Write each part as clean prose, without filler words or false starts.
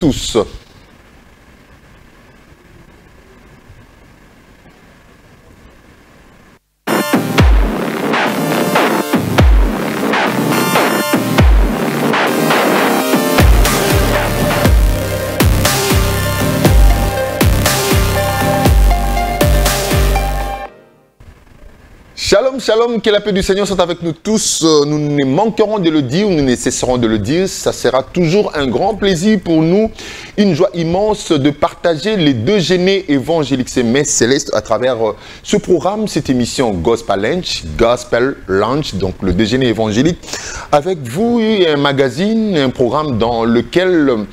tous. Shalom, shalom, que la paix du Seigneur soit avec nous tous. Nous ne manquerons de le dire, nous ne cesserons de le dire. Ça sera toujours un grand plaisir pour nous, une joie immense de partager les déjeuners évangéliques célestes à travers ce programme, cette émission Gospel Lunch, donc le déjeuner évangélique. Avec vous, un magazine, un programme dans lequel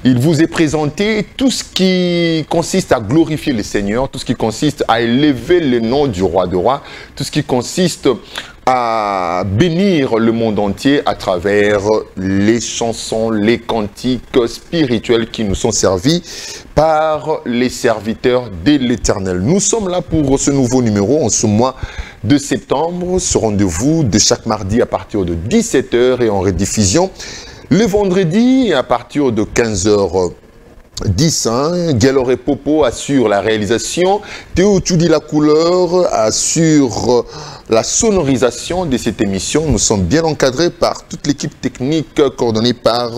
il vous est présenté tout ce qui consiste à glorifier le Seigneur, tout ce qui consiste à élever le nom du roi de rois, tout ce qui consiste à bénir le monde entier à travers les chansons, les cantiques spirituels qui nous sont servis par les serviteurs de l'Éternel. Nous sommes là pour ce nouveau numéro en ce mois de septembre, ce rendez-vous de chaque mardi à partir de 17h et en rediffusion le vendredi, à partir de 15h10, Galoré Popo assure la réalisation, Théo Tchoudi la couleur assure la sonorisation de cette émission. Nous sommes bien encadrés par toute l'équipe technique coordonnée par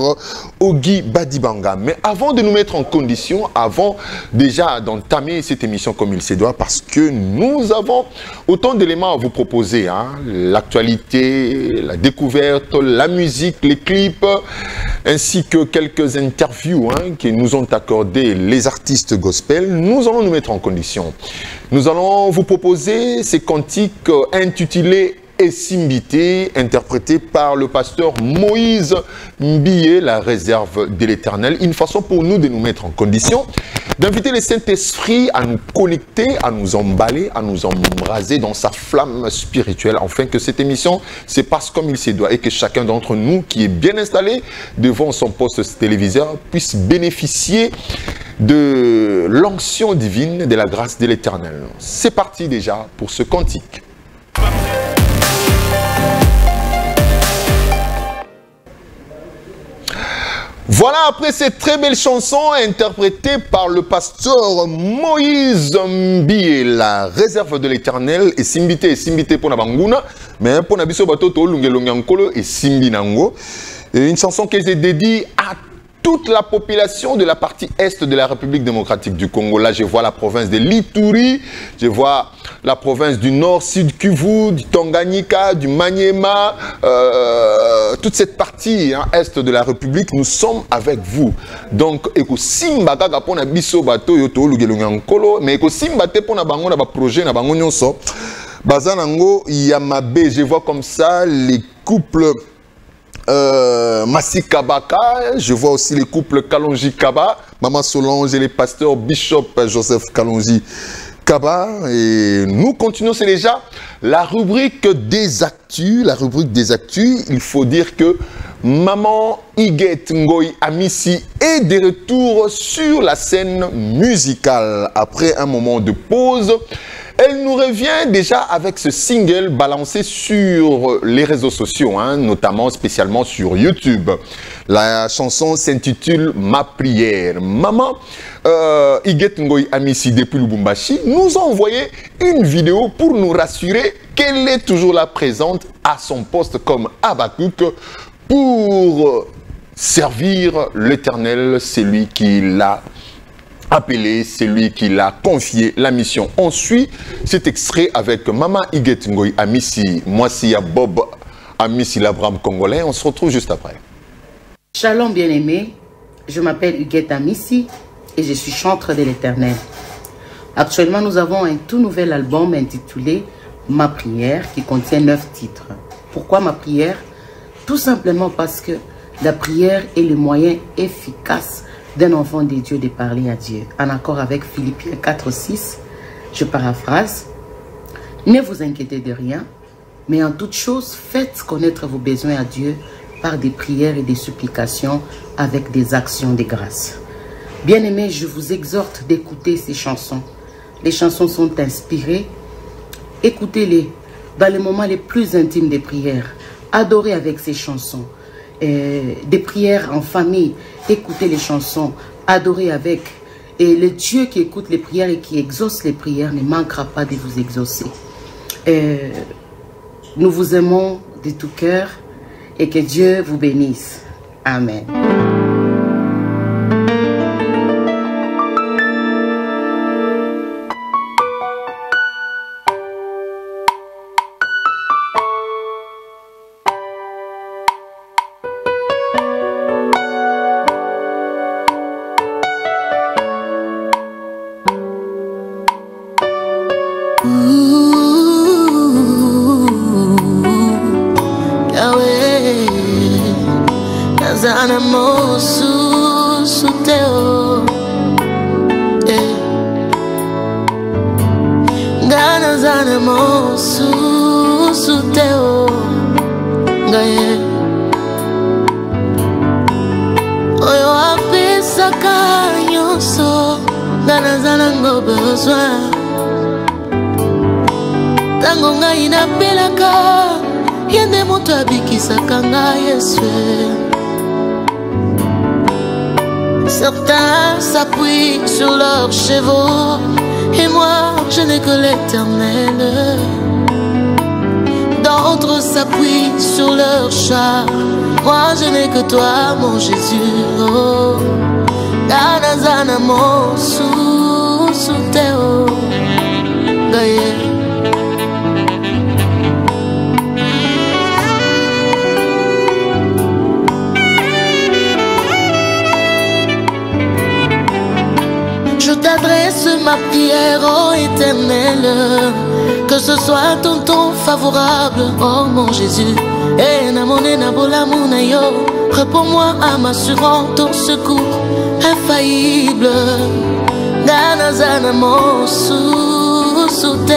Ogi Badibanga. Mais avant de nous mettre en condition, avant déjà d'entamer cette émission comme il se doit, parce que nous avons autant d'éléments à vous proposer, l'actualité, la découverte, la musique, les clips, ainsi que quelques interviews qui nous ont accordé les artistes gospel. Nous allons nous mettre en condition. Nous allons vous proposer ces cantiques intitulés Esimbité, interprété par le pasteur Moïse Mbié, la réserve de l'Éternel. Une façon pour nous de nous mettre en condition, d'inviter le Saint-Esprit à nous connecter, à nous emballer, à nous embraser dans sa flamme spirituelle, afin que cette émission se passe comme il se doit et que chacun d'entre nous qui est bien installé devant son poste téléviseur puisse bénéficier de l'onction divine, de la grâce de l'Éternel. C'est parti déjà pour ce cantique. Voilà, après cette très belle chanson interprétée par le pasteur Moïse Mbié, la réserve de l'Éternel, et Simbité pour Nabanguna, mais pour Nabiso Batoto, Lungelongankolo et Simbinango. Une chanson qui est dédiée à toute la population de la partie est de la République démocratique du Congo. Là, je vois la province de l'Ituri, je vois la province du Nord, Sud Kivu, du Tanganyika, du Maniema, toute cette partie est de la République, nous sommes avec vous. Donc, eko simba kaka pona biso bato yoto lugelungankolo, mais eko simba te pona bango na ba projet na bango nyonso. Bazanango Yamabe, je vois comme ça les couples Massi Kabaka, je vois aussi les couples Kalonji Kaba, Maman Solange et les pasteurs Bishop Joseph Kalonji Kaba. Et nous continuons, c'est déjà la rubrique des actus. La rubrique des actus, il faut dire que Maman Iguette Ngoy Amissi est de retour sur la scène musicale. Après un moment de pause, elle nous revient déjà avec ce single balancé sur les réseaux sociaux, notamment spécialement sur YouTube. La chanson s'intitule Ma prière. Maman Iguette Ngoy Amissi depuis Lubumbashi nous a envoyé une vidéo pour nous rassurer qu'elle est toujours là présente à son poste comme Habakkuk pour servir l'Éternel, celui qui l'a appelé, celui qui l'a confié la mission. On suit cet extrait avec Maman Iguette Ngoy Amissi. Moi, c'est Bob Amissi, l'Abraham congolais. On se retrouve juste après. Shalom bien-aimés, je m'appelle Iguette Amissi et je suis chantre de l'Éternel. Actuellement, nous avons un tout nouvel album intitulé Ma prière qui contient 9 titres. Pourquoi ma prière? Tout simplement parce que la prière est le moyen efficace d'un enfant de Dieu de parler à Dieu. En accord avec Philippiens 4:6, je paraphrase. Ne vous inquiétez de rien, mais en toute chose, faites connaître vos besoins à Dieu par des prières et des supplications avec des actions de grâce. Bien-aimés, je vous exhorte d'écouter ces chansons. Les chansons sont inspirées. Écoutez-les dans les moments les plus intimes des prières. Adorez avec ces chansons. des prières en famille, écouter les chansons, adorer avec. Et le Dieu qui écoute les prières et qui exauce les prières ne manquera pas de vous exaucer. Nous vous aimons de tout cœur et que Dieu vous bénisse. Amen. Certains s'appuient sur leurs chevaux, et moi je n'ai que l'Éternel. D'autres s'appuient sur leurs chars, moi je n'ai que toi mon Jésus. Oh, Danazana mon sous-teo Gaye. Je t'adresse ma prière, ô Éternel, que ce soit ton temps favorable, oh mon Jésus. Et réponds-moi en m'assurant ton secours infaillible. Danazana mon sous-teo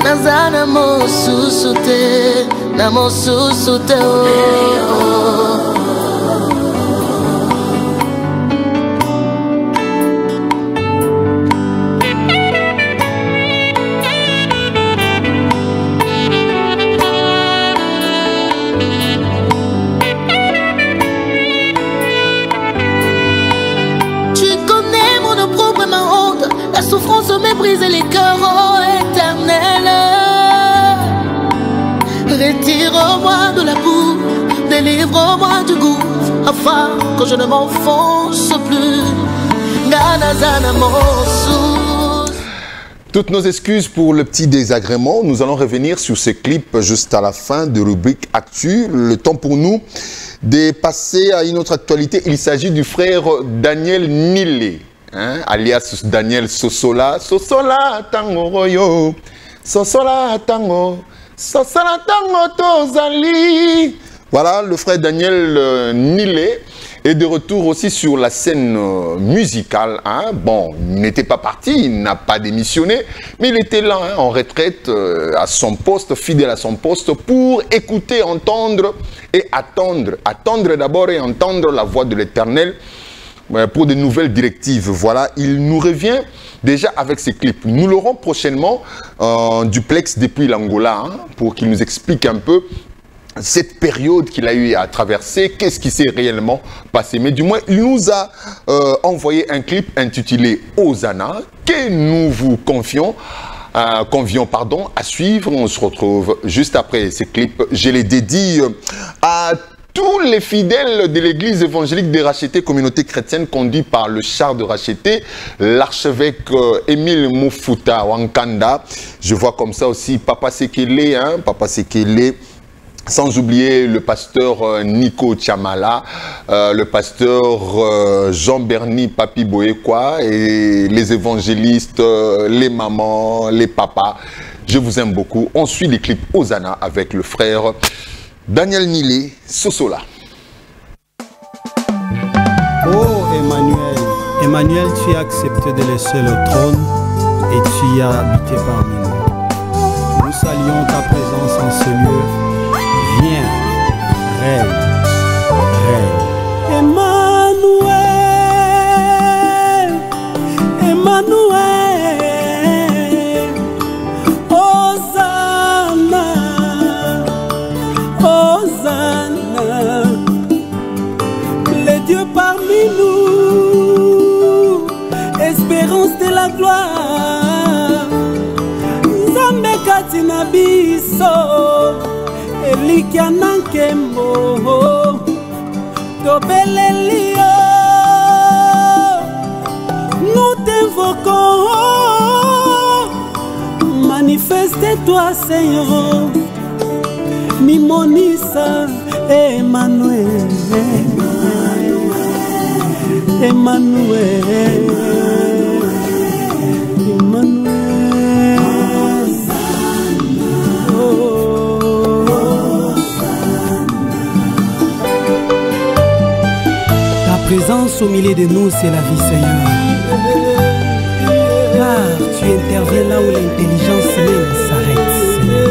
Nazana mon sous-te, na mon sous-teo. La souffrance me brise les cœurs, oh Éternel. Retire-moi de la boue, délivre-moi du gouffre, afin que je ne m'enfonce plus. Toutes nos excuses pour le petit désagrément. Nous allons revenir sur ce clip juste à la fin de rubrique Actu. Le temps pour nous de passer à une autre actualité. Il s'agit du frère Daniel Nilé. Hein, alias Daniel Sosola. Sosola tango royo, Sosola tango, Sosola tango tozali. Voilà, le frère Daniel Nilé est de retour aussi sur la scène musicale. Hein. Bon, il n'était pas parti, il n'a pas démissionné, mais il était là, hein, en retraite, à son poste, fidèle à son poste, pour écouter, entendre et attendre. Attendre d'abord et entendre la voix de l'Éternel pour de nouvelles directives. Voilà, il nous revient déjà avec ses clips. Nous l'aurons prochainement en duplex depuis l'Angola, hein, pour qu'il nous explique un peu cette période qu'il a eu à traverser, qu'est-ce qui s'est réellement passé. Mais du moins, il nous a envoyé un clip intitulé Hosanna, que nous vous convions à suivre. On se retrouve juste après ces clips. Je les dédie à tous les fidèles de l'église évangélique des Rachetés, communauté chrétienne conduite par le char de Racheté, l'archevêque Émile Moufuta Wankanda. Je vois comme ça aussi Papa Sekele, hein, Papa Sekele. Sans oublier le pasteur Nico Tchamala, le pasteur Jean-Berny Papi Boekwa et les évangélistes, les mamans, les papas. Je vous aime beaucoup. On suit les clips Hosanna avec le frère Daniel Nilé Sosola. Oh Emmanuel, Emmanuel, tu as accepté de laisser le trône et tu y as habité parmi nous. Nous saluons ta présence en ce lieu. Viens, règne, règne. Emmanuel, Emmanuel, Hosanna. na biso elikia na nkembo tobeleli yo nous t'invoquons manifeste-toi Seigneur Mimonisa Emmanuel Emmanuel Ta présence au milieu de nous, c'est la vie, Seigneur. Car tu interviens là où l'intelligence même s'arrête, Seigneur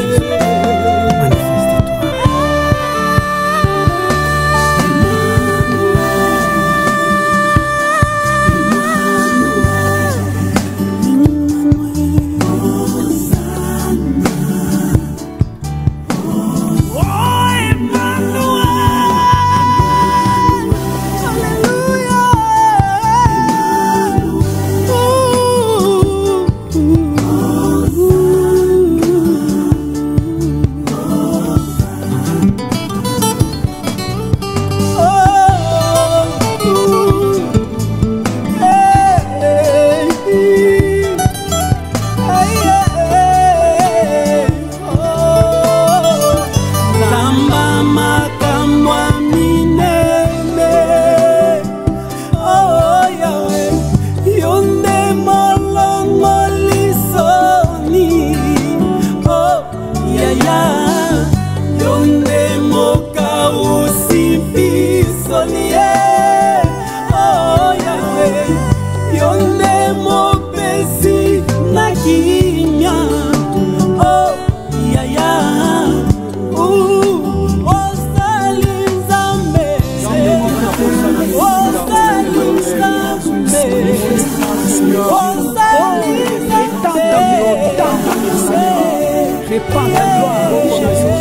Jésus.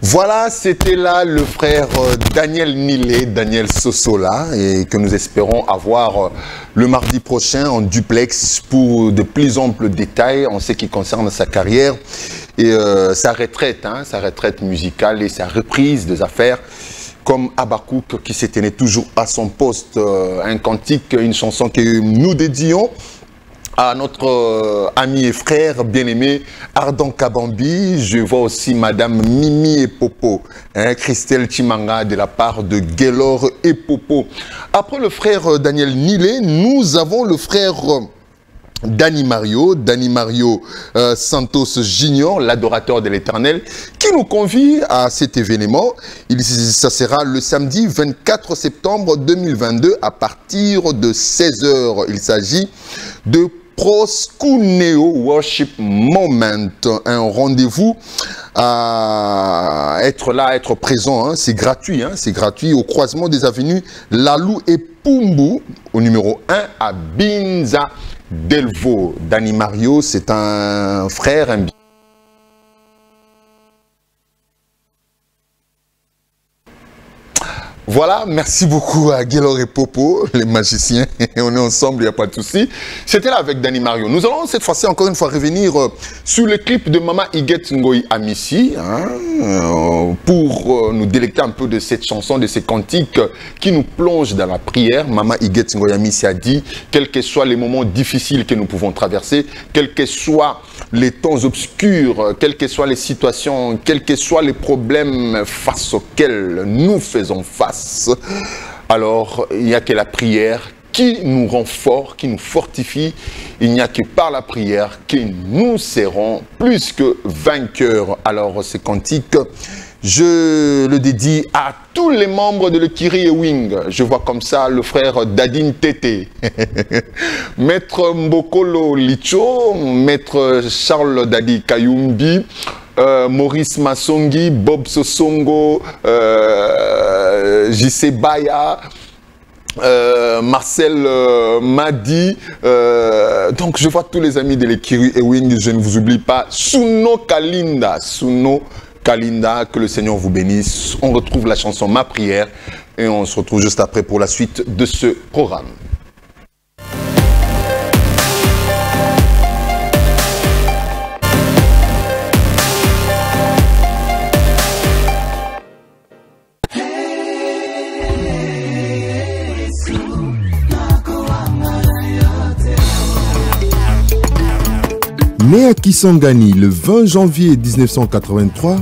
Voilà, c'était là le frère Daniel Nilé, Daniel Sosola, et que nous espérons avoir le mardi prochain en duplex pour de plus amples détails en ce qui concerne sa carrière et sa retraite musicale et sa reprise des affaires, comme Abakouk qui se tenait toujours à son poste, un cantique, une chanson que nous dédions à notre ami et frère bien-aimé Ardent Kabambi. Je vois aussi Madame Mimi et Popo, Christelle Chimanga de la part de Gaylor et Popo. Après le frère Daniel Nilé, nous avons le frère Danny Mario Santos Junior, l'adorateur de l'Éternel, qui nous convie à cet événement. Ça sera le samedi 24 septembre 2022 à partir de 16 h. Il s'agit de Proskuneo Worship Moment, un rendez-vous à être là, être présent, c'est gratuit, au croisement des avenues Lalou et Pumbu, au numéro 1 à Binza Delvaux. Danny Mario, c'est un frère, un Voilà, merci beaucoup à Gaylor et Popo, les magiciens. On est ensemble, il n'y a pas de souci. C'était là avec Danny Mario. Nous allons cette fois-ci encore une fois revenir sur le clip de Mama Iguette Ngoyi Amissi, pour nous délecter un peu de cette chanson, de ces cantiques qui nous plongent dans la prière. Mama Iguette Ngoyi Amissi a dit, quels que soient les moments difficiles que nous pouvons traverser, quels que soient les temps obscurs, quelles que soient les situations, quels que soient les problèmes face auxquels nous faisons face, Alors, il n'y a que la prière qui nous rend forts, qui nous fortifie. Il n'y a que par la prière que nous serons plus que vainqueurs. Alors, ce cantique, je le dédie à tous les membres de l'Ekiri Ewing. Je vois comme ça le frère Dadine Tete, Maître Mbokolo Licho, Maître Charles Dadi Kayumbi, Maurice Massongi, Bob Sosongo, JC Baya, Marcel Madi, donc je vois tous les amis de l'Ekiri Ewing, je ne vous oublie pas, Suno Kalinda, que le Seigneur vous bénisse. On retrouve la chanson Ma prière et on se retrouve juste après pour la suite de ce programme. Né à Kisangani le 20 janvier 1983,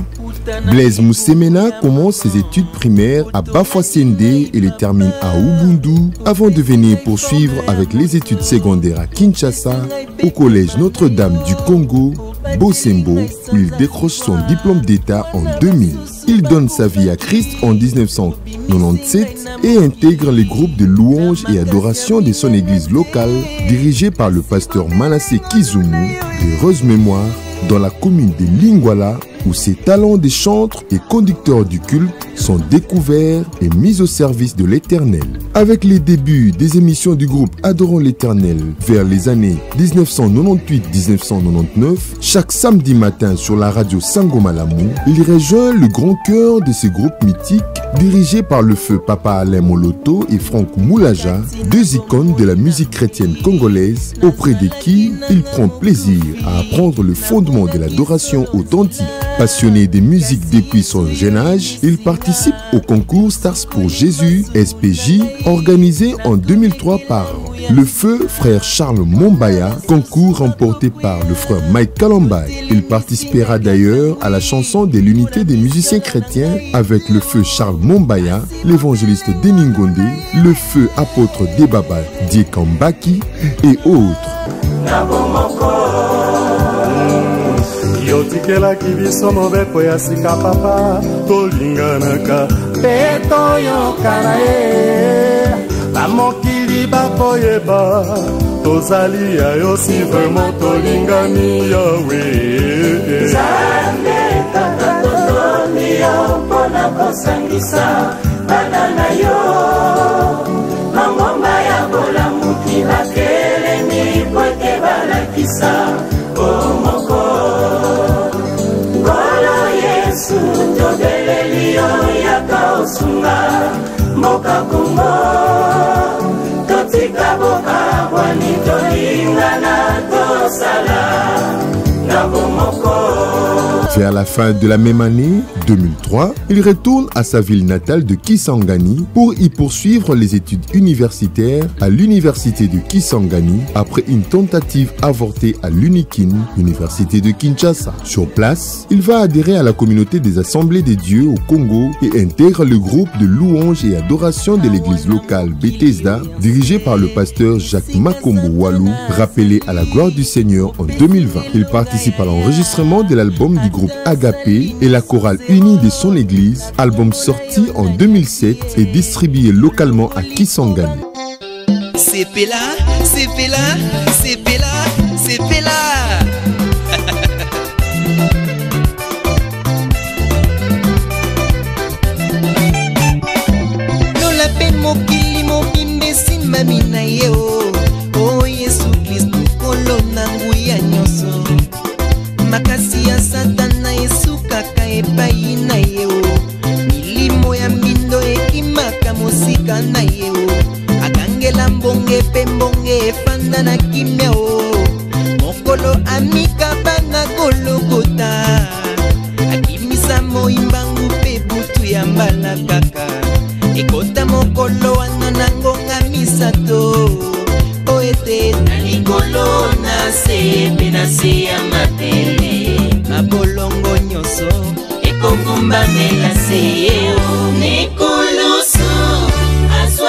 Blaise Moussemena commence ses études primaires à Bafouassende et les termine à Ubundu avant de venir poursuivre avec les études secondaires à Kinshasa, au collège Notre-Dame du Congo, Bosembo, où il décroche son diplôme d'État en 2000. Il donne sa vie à Christ en 1997 et intègre les groupes de louanges et adoration de son église locale, dirigée par le pasteur Manassé Kizumu, d'heureuse mémoire, dans la commune de Lingwala, où ses talents de chanteur et conducteur du culte sont découverts et mis au service de l'Éternel. Avec les débuts des émissions du groupe Adorons l'Éternel vers les années 1998-1999, chaque samedi matin sur la radio Sangomalamu, il rejoint le grand chœur de ce groupe mythique dirigé par le feu Papa Alain Moloto et Franck Moulaja, deux icônes de la musique chrétienne congolaise, auprès de qui il prend plaisir à apprendre le fondement de l'adoration authentique. Passionné des musiques depuis son jeune âge, il participe au concours Stars pour Jésus, SPJ, organisé en 2003 par le feu frère Charles Mombaya, concours remporté par le frère Mike Kalambay. Il participera d'ailleurs à la chanson de l'unité des musiciens chrétiens avec le feu Charles Mombaya, l'évangéliste Deningonde, le feu apôtre Debaba Diekambaki et autres. Yotikelaki biso mobeko ya sika papa tolinganaka mpe toyokana ye bamokili bakoyeba tozali ya yo si vraiment tolingani yawe Nzambe kaka totoni yo mpona kosangisa bana na yo mangomba ya bolamuki bakelemi po ete balakisa omoko tobelelio yaka osunga mboka Kongo totika boka bwani tolingana tosala na bomoko. Vers la fin de la même année, 2003, il retourne à sa ville natale de Kisangani pour y poursuivre les études universitaires à l'université de Kisangani après une tentative avortée à l'UNIKIN, université de Kinshasa. Sur place, il va adhérer à la communauté des Assemblées des Dieux au Congo et intègre le groupe de louanges et adoration de l'église locale Bethesda, dirigé par le pasteur Jacques Makombo Walou, rappelé à la gloire du Seigneur en 2020. Il participe à l'enregistrement de l'album du groupe Agapé et la chorale unie de son église, album sorti en 2007 et distribué localement à Kisangani. C'est Pela, c'est Pela, c'est Pela, c'est Pela. Lola pen mokili mobimbe simami na yeo. Oh Yesu Kristo kolona nguya nyoso. Makasi ya satana esukaka epai na yeo. Milimo ya mbindo ekimaka mosika na yeo. Akangela mbonge pe mbonge efanda na kimia o. Mokolo amika bana kolokota. Akimisa moimbangu pe butu ya mbala kaka. Ekota mokolo wana na ngonga misato. Oete na likolo na se penase ya matele. Mabolongo nyoso ekongumba mela se yeo. Nekoloso aso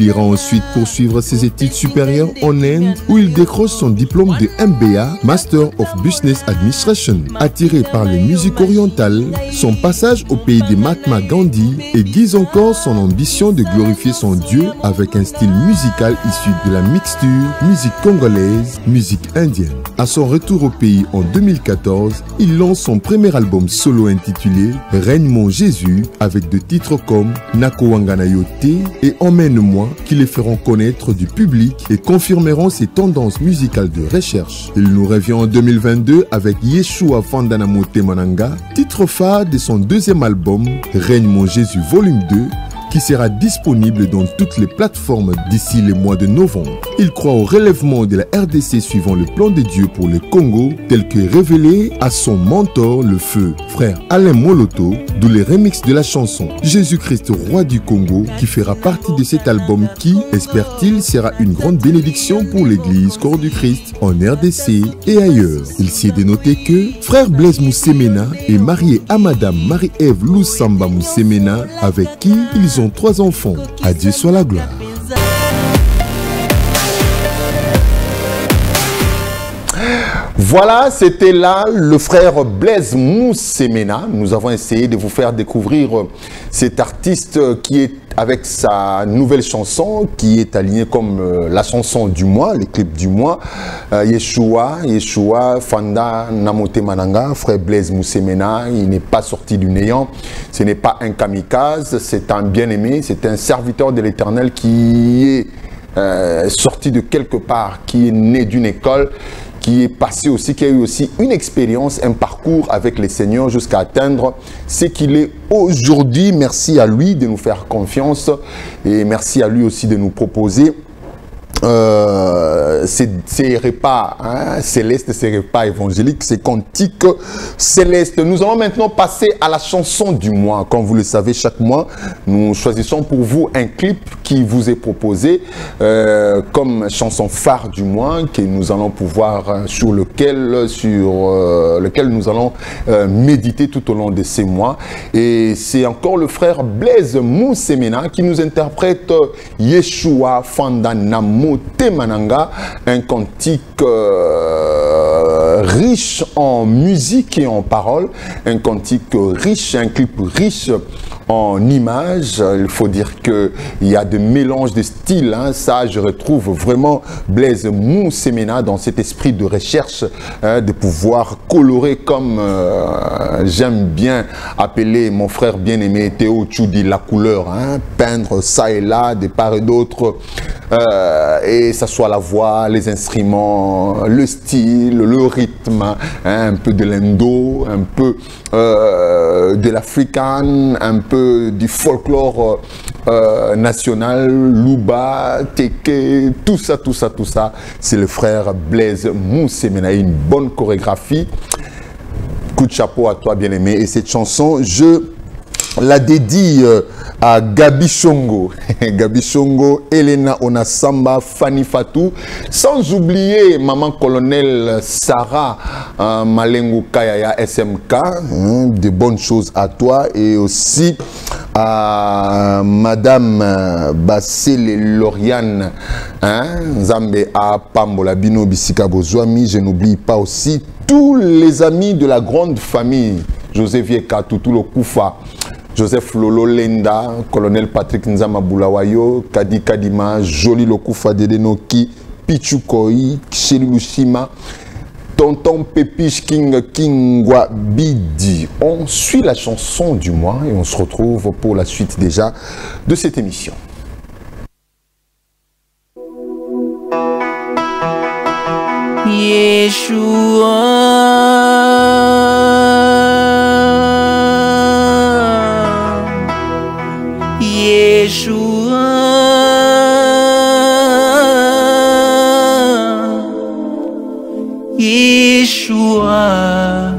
ira ensuite poursuivre ses études supérieures en Inde où il décroche son diplôme de MBA, Master of Business Administration. Attiré par les musiques orientales, son passage au pays de Mahatma Gandhi aiguise encore son ambition de glorifier son Dieu avec un style musical issu de la mixture musique congolaise, musique indienne. À son retour au pays en 2014, il lance son premier album solo intitulé Règne mon Jésus avec des titres comme Nako Wangana Yote et Emmène-moi qui les feront connaître du public et confirmeront ses tendances musicales de recherche. Il nous revient en 2022 avec Yeshua Fanda na Motema Nanga, titre phare de son deuxième album Règne mon Jésus volume 2 qui sera disponible dans toutes les plateformes d'ici le mois de novembre. Il croit au relèvement de la RDC suivant le plan de Dieu pour le Congo, tel que révélé à son mentor, le feu, frère Alain Moloto, d'où les remixes de la chanson Jésus-Christ, roi du Congo, qui fera partie de cet album qui, espère-t-il, sera une grande bénédiction pour l'église Corps du Christ en RDC et ailleurs. Il s'y est dénoté que frère Blaise Moussemena est marié à madame Marie-Ève Lusamba Moussemena, avec qui ils ont 3 enfants. À Dieu soit la gloire. Voilà, c'était là le frère Blaise Moussemena. Nous avons essayé de vous faire découvrir cet artiste qui est avec sa nouvelle chanson qui est alignée comme la chanson du mois, les clips du mois. Yeshua, Fanda Namote Mananga, frère Blaise Moussemena, il n'est pas sorti du néant. Ce n'est pas un kamikaze, c'est un bien-aimé, c'est un serviteur de l'Éternel qui est sorti de quelque part, qui est né d'une école, qui est passé aussi, qui a eu aussi une expérience, un parcours avec les seigneurs jusqu'à atteindre ce qu'il est aujourd'hui. Merci à lui de nous faire confiance et merci à lui aussi de nous proposer ces repas célestes, ces repas évangéliques, ces cantiques célestes. Nous allons maintenant passer à la chanson du mois. Comme vous le savez, chaque mois, nous choisissons pour vous un clip qui vous est proposé comme chanson phare du mois, que nous allons pouvoir, sur lequel nous allons méditer tout au long de ces mois. Et c'est encore le frère Blaise Moussemena qui nous interprète Yeshua Fanda Namote Mananga, un cantique riche en musique et en paroles, un cantique riche, un clip riche en images. Il faut dire qu'il y a des mélanges de styles. Ça, je retrouve vraiment Blaise Moussemena dans cet esprit de recherche, de pouvoir colorer comme j'aime bien appeler mon frère bien-aimé Théo Tchoudi la couleur, peindre ça et là, de part et d'autre, et ça soit la voix, les instruments, le style, le rythme, un peu de l'indo, un peu de l'african, un peu du folklore national, Luba, Teke, tout ça, c'est le frère Blaise Moussemena. Une bonne chorégraphie. Coup de chapeau à toi, bien-aimé. Et cette chanson, je la dédie à Gabi Chongo, Gabi Chongo, Elena Onasamba, Fanny Fatou, sans oublier maman colonel Sarah Malengo Kayaya SMK, de bonnes choses à toi, et aussi à madame Bassele Lauriane, Nzambe a Pambola Bino Bisika Bozwami. Je n'oublie pas aussi tous les amis de la grande famille, Joseph Yeka, Toutou Lokufa, Joseph Lolo Lenda, colonel Patrick Nzama Boulawayo, Kadi Kadima, Joli Lokufa Dedenoki, Pichukoi, Chelilushima, Tonton Pépiche King Kingwa Bidi. On suit la chanson du mois et on se retrouve pour la suite déjà de cette émission. Yeshua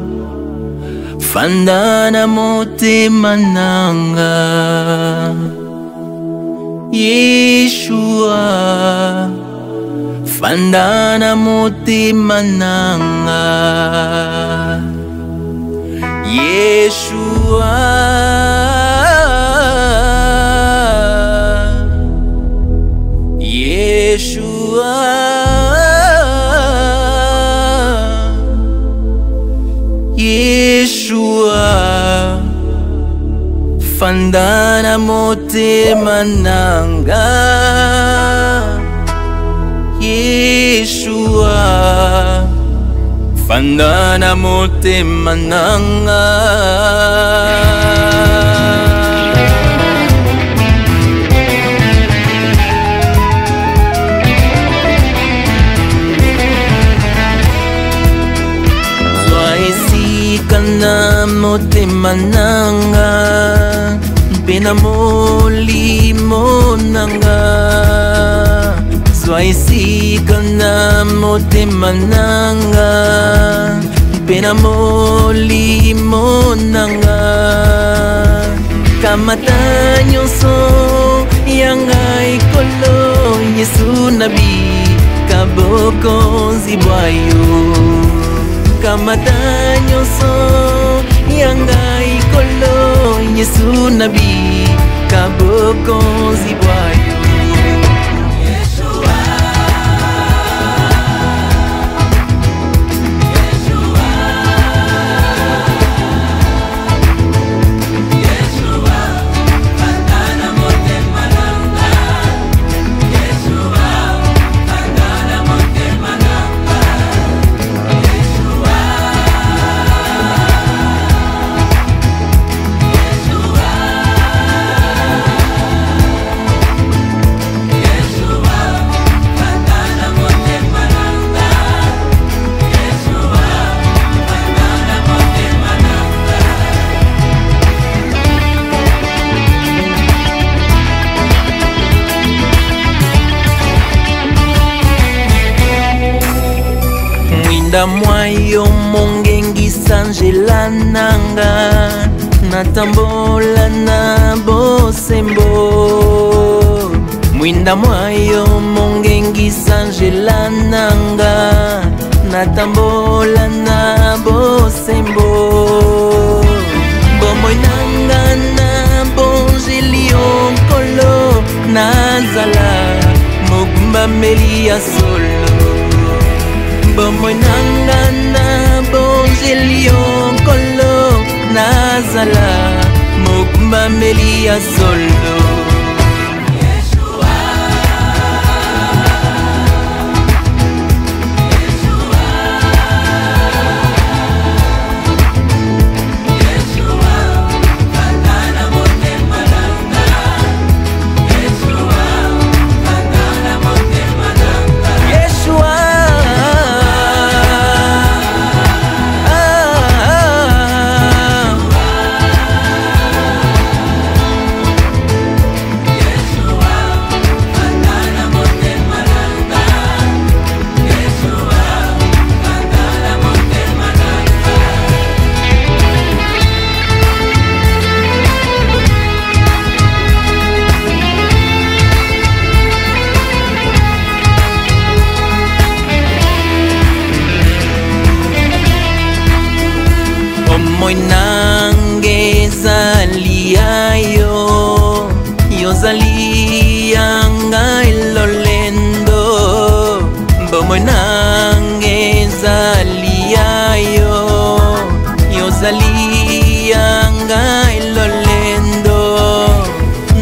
Fanda Namote Mananga, Yeshua Fanda Namote Mananga, Yeshua. fandana motema nanga Yeshua fandana motema nanga Kana motema nanga pena molimo nanga Sois ici kana motema nanga pena molimo nanga Kamata nyonso yanga ikolo Yesu nabi kaboko zibwayo Kamata nyonso yanga ikolo Yesu nabi kaboko zibwayo Yeshua Yeshua Yeshua fandana motema nanga Yeshua fandana motema nanga Mwinda mwayo mongengi sanjela nanga natambola na bosembo Mwinda mwayo mongengi sanjela nanga natambola na bosembo Bomoy nanga na bongelio nkolo nazala mogumba melia solo Bomoy nanga na bongelio nkolo nazala mogumba melia solo Moy nange zaliayo Yozalia nga ilolendo Bomoy nange zaliayo Yozalia nga ilolendo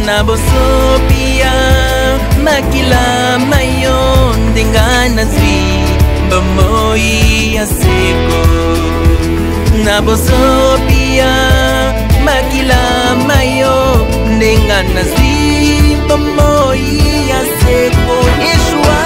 Nabosopia makila mayo ndengana zwi Bomoy yaseko Nabosopia makila mayo nengana zimba moi ya seko Yeshua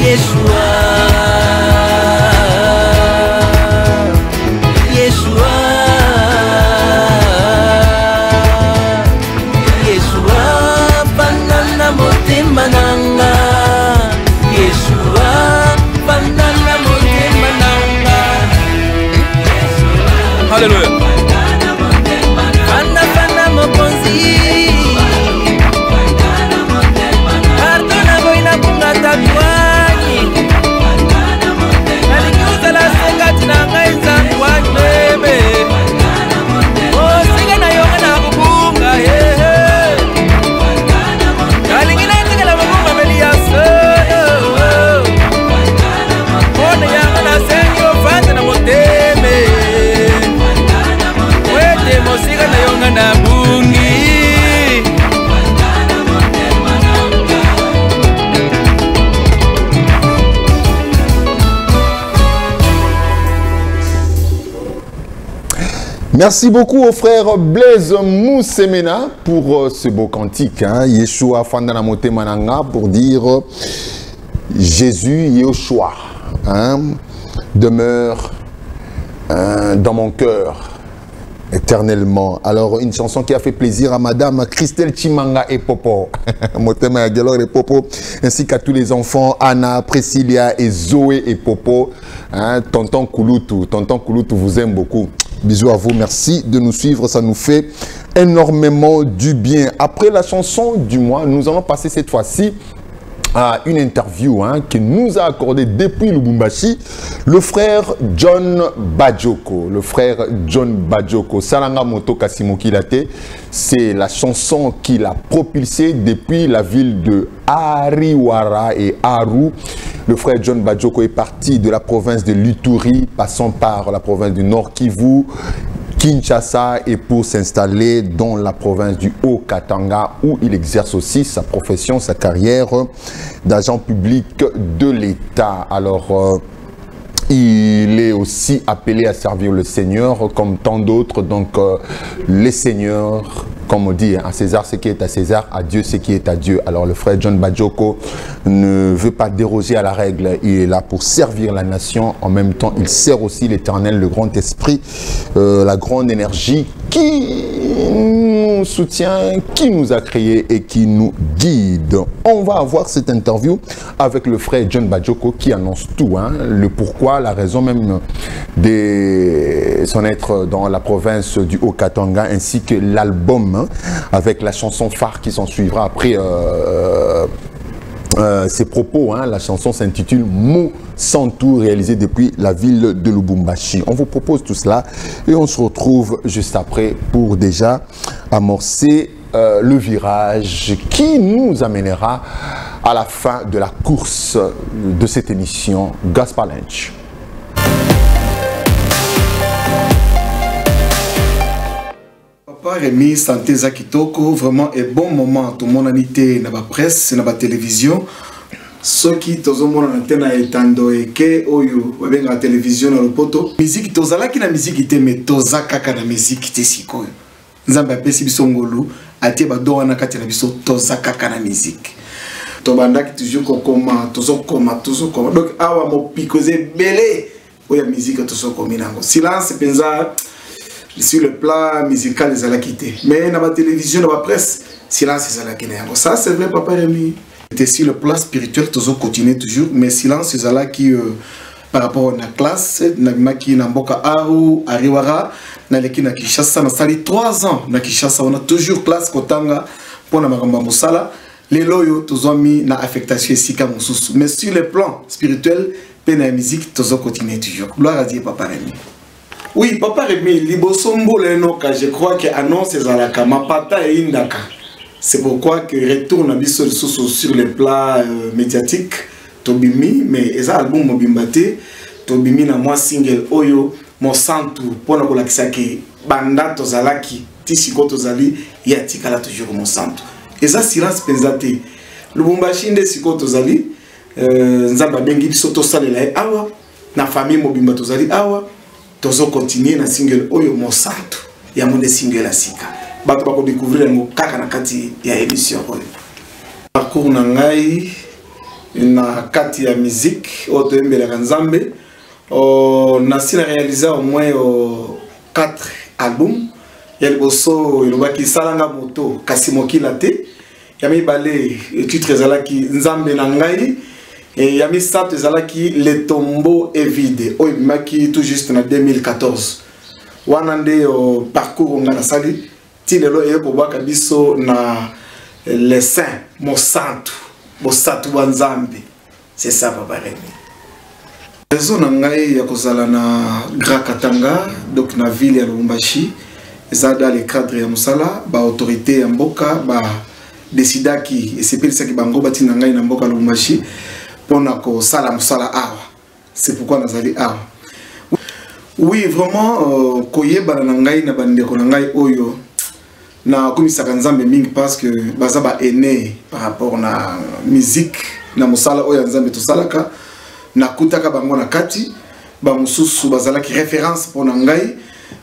Yeshua Yeshua Yeshua banana motema nanga Yeshua banana motema nanga Hallelujah Banana mokonzi Pardona boina bunga tatwa Nalikiuza la sengati na ngai zangu Merci beaucoup au frère Blaise Moussemena pour ce beau cantique. Yeshua Fandana Mote Mananga pour dire Jésus Yeshua demeure dans mon cœur éternellement. Alors, une chanson qui a fait plaisir à Madame Christelle Chimanga et Popo, Motema et Popo, ainsi qu'à tous les enfants, Anna, Priscilla et Zoé et Popo. Tonton Kouloutou, vous aime beaucoup. Bisous à vous, merci de nous suivre, ça nous fait énormément du bien. Après la chanson du mois, nous allons passer cette fois-ci à une interview que nous a accordé depuis Lubumbashi le frère John Bajoko. Le frère John Bajoko, Salanga Moto Kasimokilate, c'est la chanson qu'il a propulsée depuis la ville de Ariwara et Aru. Le frère John Bajoko est parti de la province de Luturi, passant par la province du Nord Kivu, Kinshasa, et pour s'installer dans la province du Haut-Katanga où il exerce aussi sa profession, sa carrière d'agent public de l'État. Alors, il est aussi appelé à servir le Seigneur comme tant d'autres. Donc, les seigneurs, comme on dit, à César ce qui est à César, à Dieu ce qui est à Dieu. Alors, le frère John Bajoko ne veut pas déroger à la règle. Il est là pour servir la nation. En même temps, il sert aussi l'Éternel, le grand esprit, la grande énergie qui nous soutient, qui nous a créés et qui nous guide. On va avoir cette interview avec le frère John Bajoko qui annonce tout, le pourquoi, la raison même de son être dans la province du Haut-Katanga, ainsi que l'album avec la chanson phare qui s'en suivra après ses propos. La chanson s'intitule Mou Santou, réalisée depuis la ville de Lubumbashi. On vous propose tout cela et on se retrouve juste après pour déjà amorcer le virage qui nous amènera à la fin de la course de cette émission Gospel Lunch. Papa Rémi, santé Zakitoko, vraiment un bon moment. Tout le monde a été dans la presse, dans la télévision. Ceux qui sont en antenne à Etando et qui ont la télévision dans le poteau. Musique, tu as la musique, mais tu as kaka la musique, tu sais quoi. Nzamba pesi biso ngolu, atie ba do wana kati na biso tu as kaka la musique. Tu banda qui toujours comment, toujours. Donc awa mo picoser belé, oya musique toujours comme nango. Silence penza. Sur le plan musical, ils allaient quitter. Mais dans la télévision, dans la presse, silence, ils allaient quitter. Ça, c'est vrai, Papa Rémi. Sur le plan spirituel, toujours continuer toujours. Mais silence, ils allaient qui, par rapport à la classe, qui n'a pas Aru, Ariwara, na Kinshasa, na sali 3 ans. Na Kinshasa, on a toujours classe Kotanga pour na Maramba Moussala. Les loyaux, toujours mis na affectation ici comme sous. Mais sur le plan spirituel, peine la musique, toujours continuer toujours. Gloire à Dieu, Papa Rémi. Oui, Papa Rémi, Libosombo Lenoka, je crois que annonce Zalaka, Mapata et Indaka. C'est pourquoi que retourne Abisso sur les plats médiatiques, Tobimi, mais les albums Mobimbate, Tobimi na moi single Oyo, Mon Santou, pour la Kisaki, Banda Tozalaki, Tishiko Tozali, Yatikala toujours Mon Santou. Et ça, silence pensate. Le Bumbashi de Siko Tozali, Nzamba Bengi Soto Salela, Awa, na famille Mobimba Tozali, Awa. Tozo continuer na single Oyo Mon Santou. Ya mon single la sika. Bato bako découvrir mo kaka na kati ya émission oyo. Parcours na ngai na kati ya musique oto embela Nzambe. Na sina réaliser au moins 4 albums. Ya liboso ilobaki salanga moto Kasimokilate. Ya mibale titre ezalaki Nzambe na ngai. Et Yami Sat ezalaki Le Tombeau est vide. Oyo maki tout juste en 2014. Wanande parcours ngana sali ti lelo e ko baka biso na les saints Mon Santou, Mon Santou Nzambe. C'est ça Papa Rémi. Raison na ngai ya kozala na Grand Katanga, donc na ville ya Lubumbashi, eza dans le cadre ya musala ba autorité ya mboka ba décida ki esepelisa ki bango bati na ngai na mboka Lubumbashi. C'est pourquoi nous allons awa. Oui, vraiment, koyeba na ngai na bandeko na ngai oyo na komisaka Nzambe mingi parce que baza ba aîné par rapport na musique na musala oyo Nzambe to salaka na kutaka bango na kati ba mususu bazala ki référence pour na ngai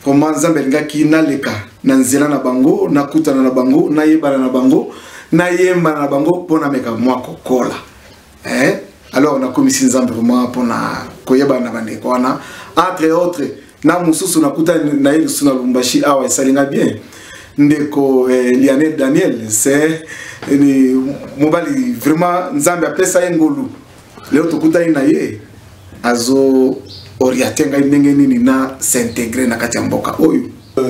vraiment nzambe ngaki naleka na nzela na bango na kutana na bango na yebana na bango na yemba na bango pona meka mwa kokola alors na komisi nzambe vraiment pona koyeba na bande kwana entre autres na mususu na kutana na ile suna Lubumbashi awa esalinga bien ndeko Lionel Daniel c'est ni mobali vraiment nzambe apesa ngolu leo tukutana na ye azo oriatenga ndenge nini na s'intégrer na kati ya mboka oyo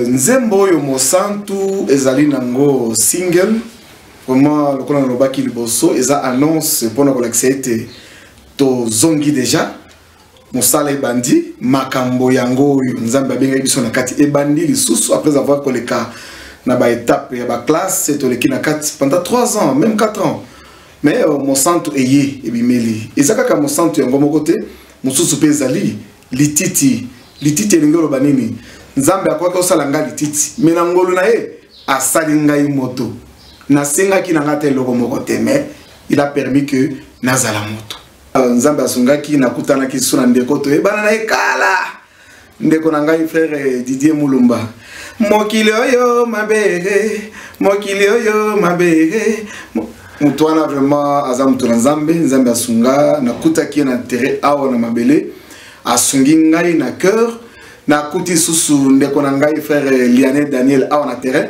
nzembo oyo Mosantu ezali nango single vraiment lokola na lobaki liboso eza annonce pona ko l'accepter to zongi déjà mosala ebandi makambo yango oyo nzambe abenga biso na kati ebandi lisusu après avoir koleka na ba étape ya ba classe to leki na kati pendant 3 ans même 4 ans mais Mosantu eye ebimeli ezaka ka Mosantu yango moko te mususu pe ezali lititi elingolo banini nzambe akwaka osala nga lititi mais na ngolo na ye asali ngai moto nasenga ki na ngate loko moko te mais il a permis que nazala moto nzambe asungaki nakutana ki suna ndeko to ebana na ekala ndeko na ngai frère Didier Mulumba mokili oyo mabere mutwana vraiment azamuto na nzambe asunga nakutaki na terre awa na mabele asungi ngai na cœur na kuti susu ndeko na ngai frère Lionel Daniel awa na terrain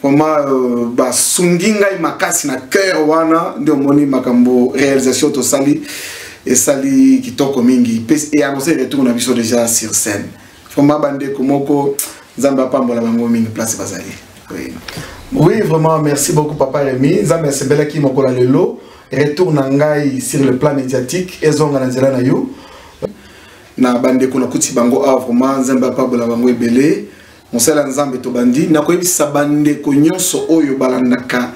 vraiment ba sungi ngai makasi na cœur wana ndio moni makambo réalisation to sali et sali kitoko mingi et annoncer retour na biso déjà sur scène vraiment bande komoko nzambe apambola bango mingi place bazali oui vraiment merci beaucoup papa Rémi nzambe sebela ki mokola lelo retour na ngai sur le plan médiatique ezonga na nzela na yo na bande ko na kuti bango vraiment nzambe apambola bango ebele mosala nzambe to bandi na koyebisa bande ko nyonso oyo balandaka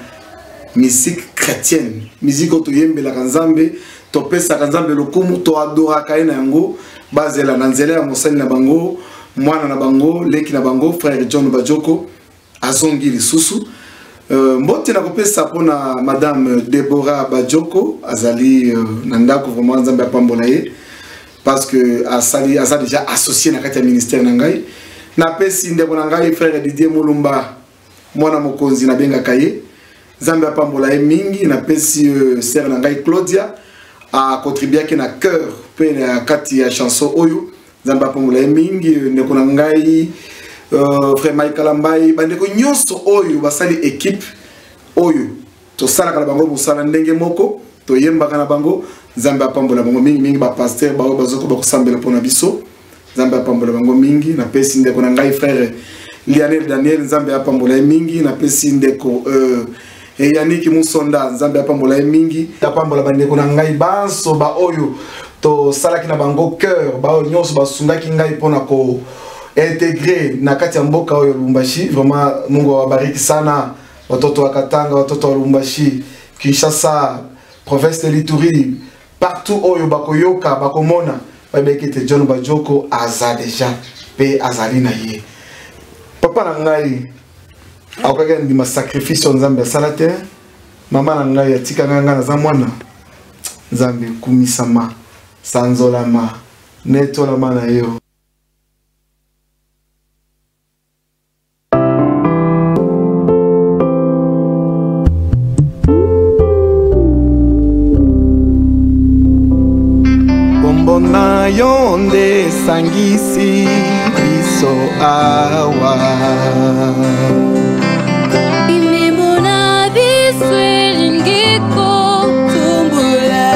musique chrétienne musique to yembela nzambe to pesa nzambe lokumu to adoraka na yango bazela na nzela ya mosali na bango mwana na bango leki na bango frère John Bajoko azongi lisusu mbote na kopesa pona madame Deborah Bajoko azali na ndako vraiment nzambe apambola ye parce que asali aza déjà associé na kati ya ministère na ngai na pesi ndeko na ngai frère Didier Mulumba mwana mokonzi na benga kaye nzambe apambola ye mingi na pesi sœur na ngai Claudia a contribué na cœur pe na kati ya chanson oyo nzambe apambola ye mingi ndeko na ngai frère Michael Ambai bandeko nyonso oyo basali équipe oyo to sala kala bango musala ndenge moko to yembaka na bango nzambe apambola bango mingi ba pasteur ba bazoko ba kusambela pona biso nzambe apambola bango mingi na pesi ndeko na ngai frère Lionel Daniel nzambe apambola mingi na pesi ndeko Yannick Musonda nzambe apambola mingi apambola bandeko na ngai banso ba oyo to sala ki na bango cœur ba nyonso basungaki ngai pona ko intégré na kati ya mboka oyo Lubumbashi vraiment Mungu awabariki sana watoto wa Katanga watoto wa Lubumbashi Kinshasa province de l'Ituri partout oyo bakoyoka bakomona babekete John Bajoko aza déjà pe azali na ye papa na ngai akokaka ndima sacrifice nzambe asala te mama na ngai atika nganga na za mwana nzambe kumisama sanzolama netolama na yo na yonde sangisi biso awa imemona biso elingiko tumbula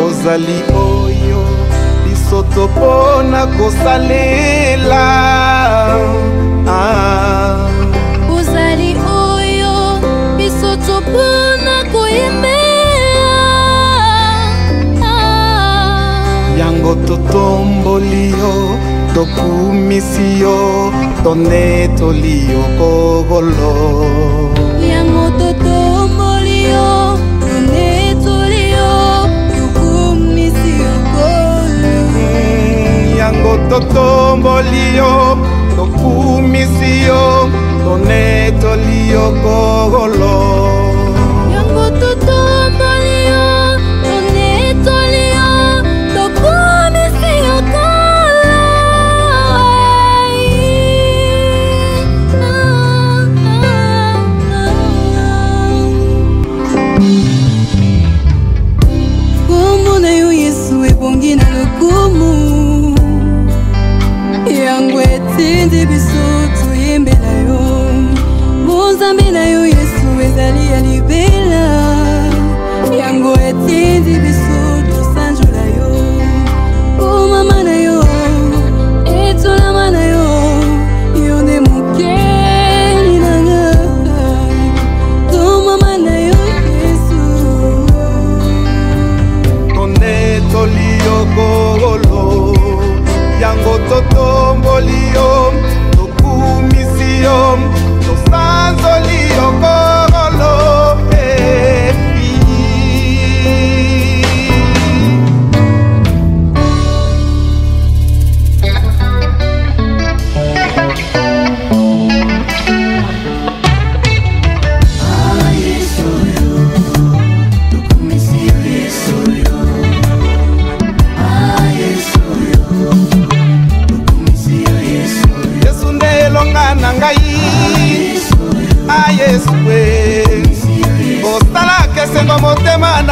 ozali oyo biso topona kosalela ozali oyo biso topona koyemela yango totomboli yo tokumisi yo tonetoli yo kogolo yango totomboli yo tonetoli yo tokumisi yo kogolo yango totomboli yo tokumisi yo tonetoli yo kogolo yango totomboli yo tonetoli yo tokumisi yo kogolo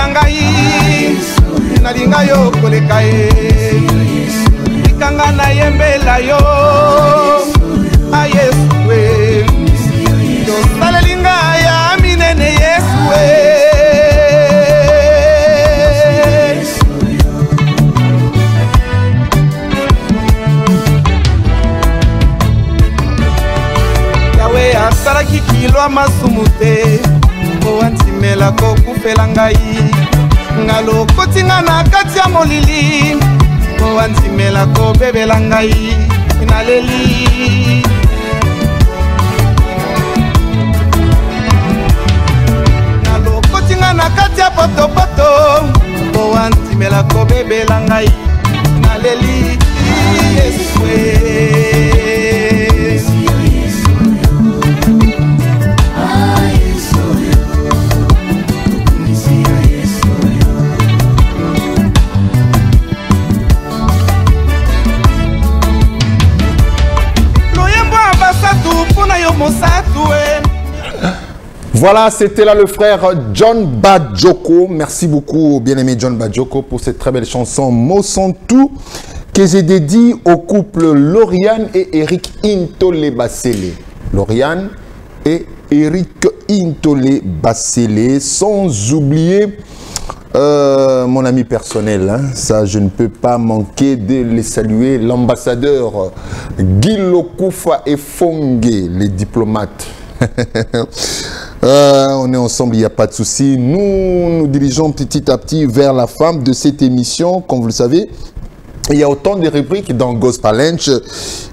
na ngai nalinga yo koleka ye likanga na yembela yo a Yesu we tosalelinga ya minene Yesu we Yawe asalaki kilwa masumu te po antimela kokufela ngai ngalo kotinga na kati ya molili po antimela kobebela ngai naleli ngalo kotinga na kati ya potopoto po antimela kobebela ngai naleli Yesu Voilà, c'était là le frère John Bajoko. Merci beaucoup, bien-aimé John Bajoko, pour cette très belle chanson Mosantou que j'ai dédiée au couple Lauriane et Eric Intole Basele. Lauriane et Eric Intole Basele, sans oublier mon ami personnel, hein, ça je ne peux pas manquer de les saluer, l'ambassadeur Guilo Koufa et Fongue, les diplomates. On est ensemble, il n'y a pas de souci. Nous nous dirigeons petit à petit vers la fin de cette émission, comme vous le savez. Il y a autant de rubriques dans Gospel Lunch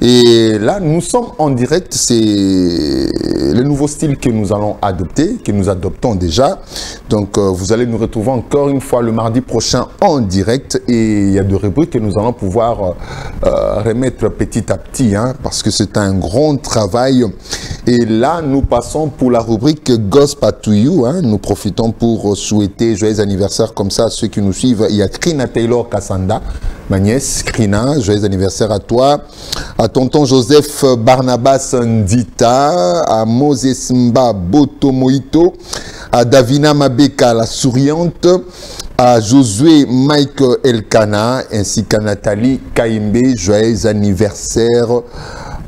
et là nous sommes en direct, c'est le nouveau style que nous allons adopter, que nous adoptons déjà. Donc vous allez nous retrouver encore une fois le mardi prochain en direct et il y a des rubriques que nous allons pouvoir remettre petit à petit, hein, parce que c'est un grand travail. Et là nous passons pour la rubrique Gospel to You, hein. Nous profitons pour souhaiter joyeux anniversaire comme ça à ceux qui nous suivent. Il y a Krina Taylor Kassanda, ma nièce Krina, joyeux anniversaire à toi, à tonton Joseph Barnabas Ndita, à Moses Mba Boto Moito, à Davina Mabeka la souriante, à Josué Mike Elkana, ainsi qu'à Nathalie Kaimbe, joyeux anniversaire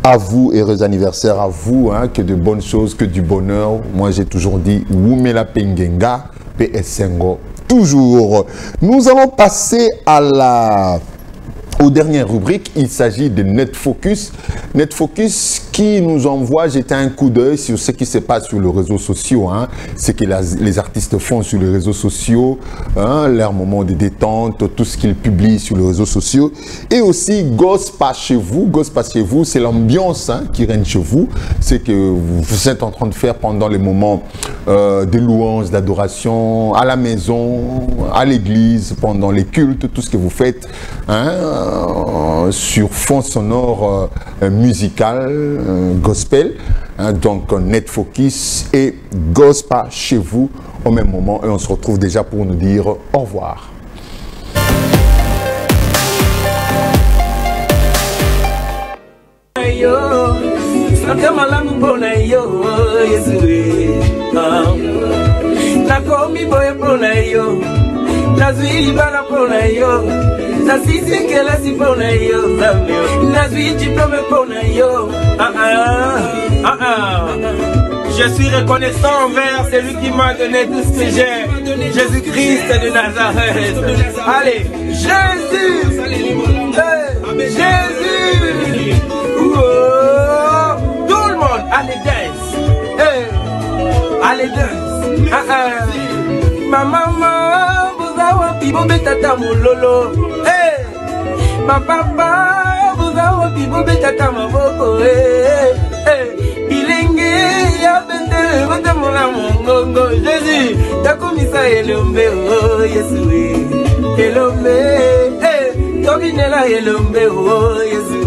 à vous, heureux anniversaire à vous, hein, que de bonnes choses, que du bonheur. Moi j'ai toujours dit, Wumela Pengenga, PSNGO. Toujours. Nous allons passer aux dernières rubriques. Il s'agit de NetFocus. NetFocus qui nous envoie jeter un coup d'œil sur ce qui se passe sur les réseaux sociaux, hein, ce que les artistes font sur les réseaux sociaux, hein, leur moment de détente, tout ce qu'ils publient sur les réseaux sociaux. Et aussi Gospel chez vous. Gospel chez vous, c'est l'ambiance, hein, qui règne chez vous. C'est que vous êtes en train de faire pendant les moments de louange, d'adoration, à la maison, à l'église, pendant les cultes, tout ce que vous faites, hein, sur fond sonore musical, gospel, hein, donc NetFocus et Gospel chez vous au même moment et on se retrouve déjà pour nous dire au revoir. Nazwi bana pona yo, nasisi kela si pona yo, zamio. Nazwi diplôme pona yo. Je suis reconnaissant envers celui qui m'a donné tout ce que j'ai, Jésus-Christ de Nazareth. Allez, Jésus, Jésus. Oh, tout le monde, allez dance, allez dance. Ma maman. Bibombe tata mololo, ma papa, vous avez bibombe tata maboko, bilenge ya bende, votre mona mongongo, Jésus, takomisa elombe, oh Yesu, elombe, tokinela elombe, oh Yesu.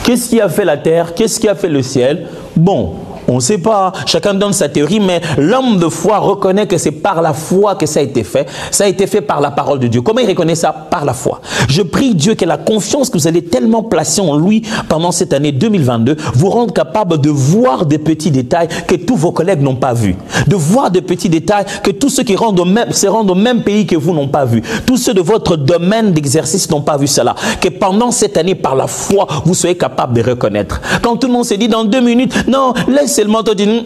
Qu'est-ce qui a fait la terre? Qu'est-ce qui a fait le ciel? Bon. On ne sait pas, chacun donne sa théorie, mais l'homme de foi reconnaît que c'est par la foi que ça a été fait. Ça a été fait par la parole de Dieu. Comment il reconnaît ça? Par la foi. Je prie Dieu que la confiance que vous allez tellement placer en lui pendant cette année 2022 vous rende capable de voir des petits détails que tous vos collègues n'ont pas vus. De voir des petits détails que tous ceux qui se rendent au même pays que vous n'ont pas vu. Tous ceux de votre domaine d'exercice n'ont pas vu cela. Que pendant cette année, par la foi, vous soyez capable de reconnaître. Quand tout le monde se dit dans 2 minutes, non, laisse le manteau, dit,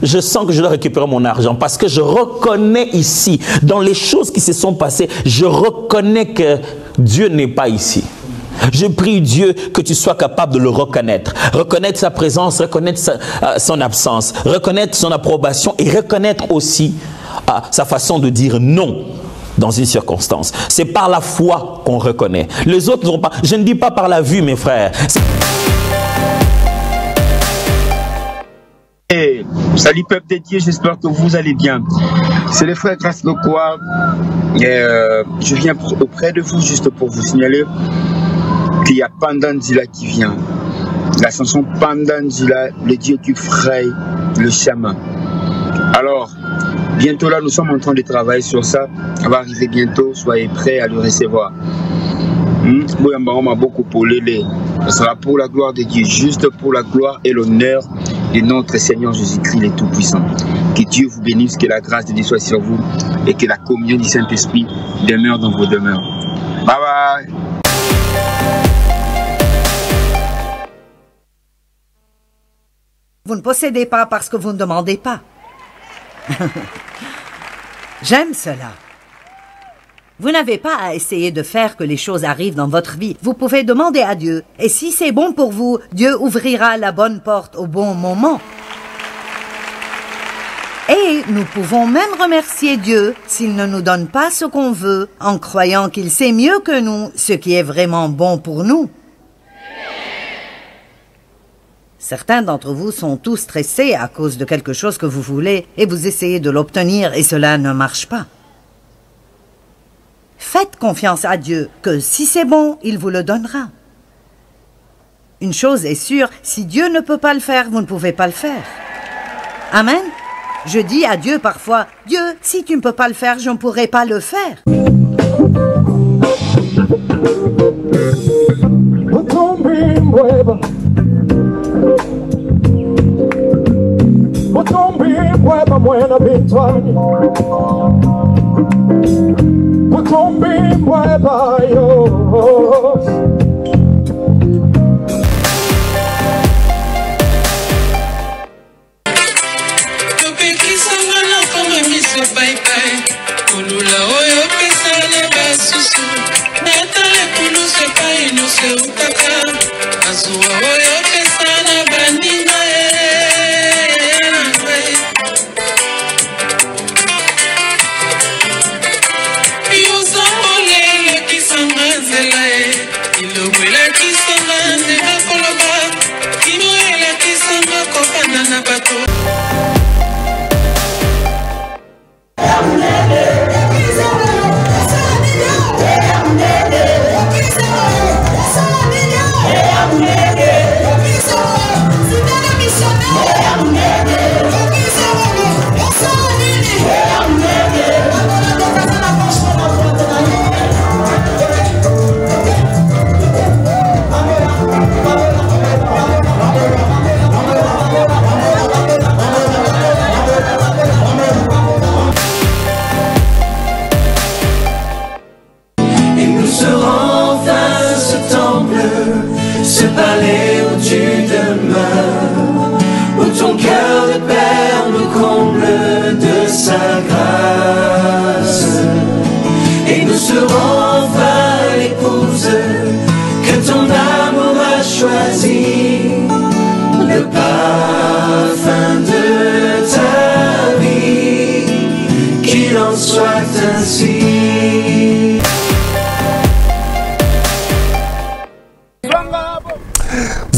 je sens que je dois récupérer mon argent parce que je reconnais ici, dans les choses qui se sont passées, je reconnais que Dieu n'est pas ici. Je prie Dieu que tu sois capable de le reconnaître. Reconnaître sa présence, reconnaître son absence, reconnaître son approbation et reconnaître aussi sa façon de dire non dans une circonstance. C'est par la foi qu'on reconnaît. Les autres n'ont pas. Je ne dis pas par la vue, mes frères. Hey, salut peuple de Dieu, j'espère que vous allez bien. C'est le frère Grâce Lokoa. Je viens auprès de vous juste pour vous signaler qu'il y a Pandandila qui vient. La chanson Pandandila, le Dieu qui fraye le chemin. Alors, bientôt là, nous sommes en train de travailler sur ça. Ça va arriver bientôt, soyez prêts à le recevoir. Beaucoup pour l'élé. Ce sera pour la gloire de Dieu, juste pour la gloire et l'honneur de notre Seigneur Jésus-Christ, le Tout-Puissant. Que Dieu vous bénisse, que la grâce de Dieu soit sur vous et que la communion du Saint-Esprit demeure dans vos demeures. Bye bye. Vous ne possédez pas parce que vous ne demandez pas. J'aime cela. Vous n'avez pas à essayer de faire que les choses arrivent dans votre vie. Vous pouvez demander à Dieu. Et si c'est bon pour vous, Dieu ouvrira la bonne porte au bon moment. Et nous pouvons même remercier Dieu s'il ne nous donne pas ce qu'on veut, en croyant qu'il sait mieux que nous ce qui est vraiment bon pour nous. Certains d'entre vous sont tous stressés à cause de quelque chose que vous voulez et vous essayez de l'obtenir et cela ne marche pas. Faites confiance à Dieu que si c'est bon, il vous le donnera. Une chose est sûre, si Dieu ne peut pas le faire, vous ne pouvez pas le faire. Amen. Je dis à Dieu parfois, Dieu, si tu ne peux pas le faire, je ne pourrai pas le faire.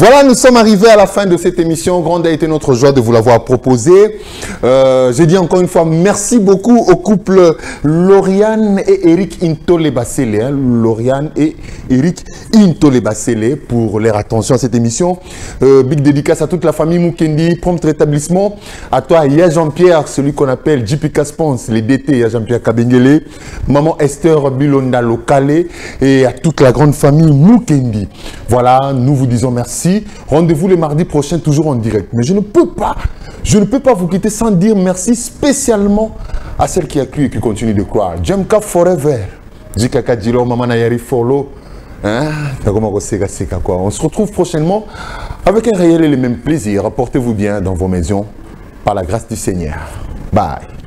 Voilà, nous sommes arrivés à la fin de cette émission. Grande a été notre joie de vous l'avoir proposé. J'ai dit encore une fois merci beaucoup au couple Lauriane et Eric Intolebasele. Lauriane et Eric Intolebasele pour leur attention à cette émission. Big dédicace à toute la famille Mukendi, prompt rétablissement. À toi, Yaya Jean-Pierre, celui qu'on appelle JP Caspons, les DT, Yaya Jean-Pierre Kabengele. Maman Esther Bilonda Lokale et à toute la grande famille Mukendi. Voilà, nous vous disons merci. Rendez-vous le mardi prochain, toujours en direct. Mais je ne peux pas vous quitter sans dire merci spécialement à celle qui a cru et qui continue de croire. Jemka Forever. Jikaka Djilo, Maman Yari Folo. On se retrouve prochainement avec un réel et le même plaisir. Portez-vous bien dans vos maisons par la grâce du Seigneur. Bye.